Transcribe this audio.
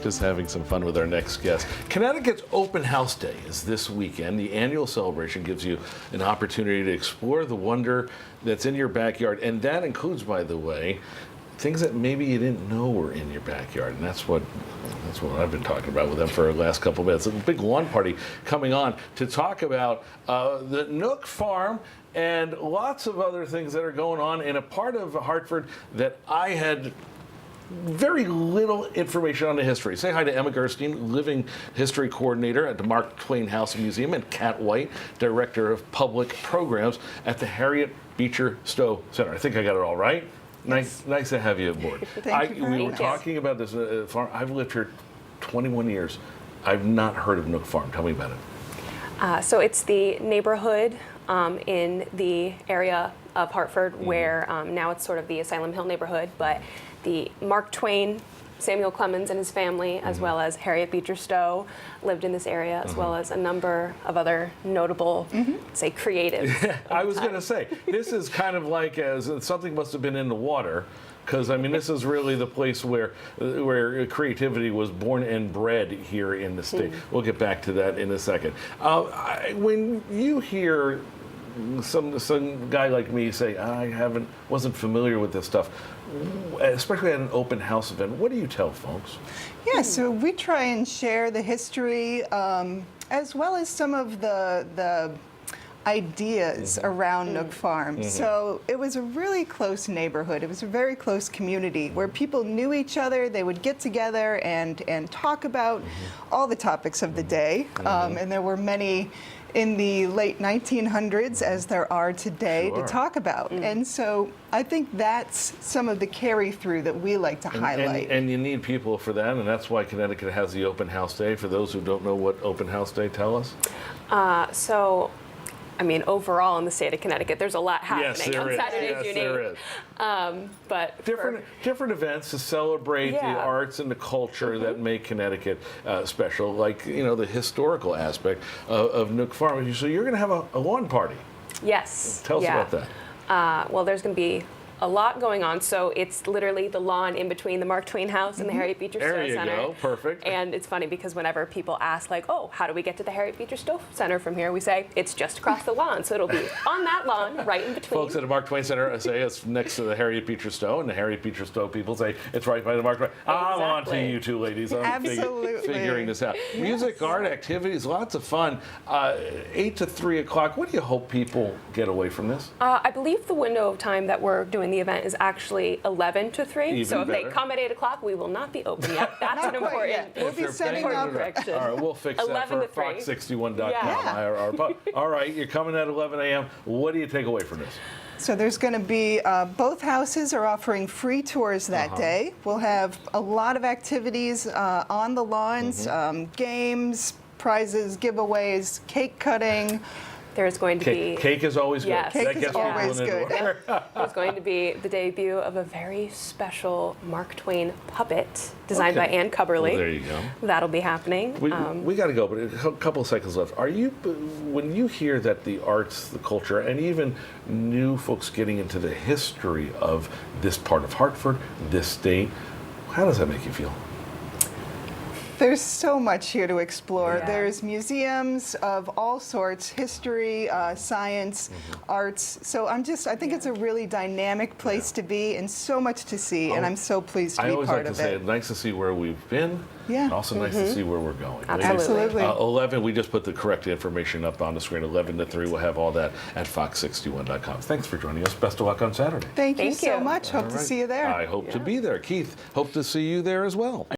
just having some fun with our next guest. Connecticut's Open House Day is this weekend. The annual celebration gives you an opportunity to explore the wonder that's in your backyard. And that includes, by the way, things that maybe you didn't know were in your backyard. And that's what I've been talking about with them for the last couple of minutes. A big lawn party coming on to talk about the Nook farm and lots of other things that are going on in a part of Hartford that I had very little information on the history. Say hi to Emma Gerstein, Living History Coordinator at the Mark Twain House and Museum, and Kat White, Director of Public Programs at the Harriet Beecher Stowe Center. I think I got it all right. Nice to have you aboard. Thank you. We were talking about this farm. I've lived here 21 years. I've not heard of Nook Farm. Tell me about it. So it's the neighborhood in the area of Hartford where now it's sort of the Asylum Hill neighborhood, but the Mark Twain, Samuel Clemens and his family, as well as Harriet Beecher Stowe, lived in this area, as well as a number of other notable, say, creatives. I was going to say, this is kind of like something must have been in the water, because I mean, this is really the place where creativity was born and bred here in the state. We'll get back to that in a second. When you hear some guy like me say, I wasn't familiar with this stuff, especially at an open house event, what do you tell folks? Yeah, so we try and share the history as well as some of the ideas around Nook Farm. So it was a really close neighborhood. It was a very close community where people knew each other. They would get together and talk about all the topics of the day. And there were many in the late 1900s, as there are today, to talk about. And so I think that's some of the carry-through that we like to highlight. And you need people for that, and that's why Connecticut has the Open House Day. For those who don't know what Open House Day, tell us. So, I mean, overall in the state of Connecticut, there's a lot happening on Saturday's Unique. There is. But different events to celebrate the arts and the culture that make Connecticut special, like the historical aspect of Nook Farm. So you're going to have a lawn party. Yes. Tell us about that. Well, there's going to be a lot going on. So it's literally the lawn in between the Mark Twain House and the Harriet Beecher Stowe Center. There you go. Perfect. And it's funny because whenever people ask, like, oh, how do we get to the Harriet Beecher Stowe Center from here? We say, it's just across the lawn. So it'll be on that lawn, right in between. Folks at the Mark Twain Center say it's next to the Harriet Beecher Stowe, and the Harriet Beecher Stowe people say it's right by the Mark Twain. I'm on to you two ladies. I'm Absolutely. figuring this out. Yes. Music, art, activities, lots of fun. 8 to 3 o'clock. What do you hope people get away from this? I believe the window of time that we're doing the event is actually 11 to 3. Even so if better. they come at 8 o'clock, we will not be open yet. That's an important. Yet. We'll be setting up. Correction. All right, we'll fix that for fox61.com. Yeah. All right, you're coming at 11 a.m. What do you take away from this? So there's going to be, both houses are offering free tours that day. We'll have a lot of activities on the lawns, games, prizes, giveaways, cake cutting. There's going to be... Cake is always good. Yes. Cake is always good. There's going to be the debut of a very special Mark Twain puppet designed by Ann Cubberly. Well, there you go. That'll be happening. We got to go, but a couple of seconds left. When you hear that the arts, the culture, and even new folks getting into the history of this part of Hartford, this state, how does that make you feel? There's so much here to explore. Yeah. There's museums of all sorts, history, science, arts. So I think it's a really dynamic place to be and so much to see, and I'm so pleased to be part of it. I always like to say, it's nice to see where we've been, and also nice to see where we're going. Absolutely. 11, we just put the correct information up on the screen, 11 to 3. We'll have all that at fox61.com. Thanks for joining us. Best of luck on Saturday. Thank you so much. Hope to see you there. I hope to be there. Keith, hope to see you there as well.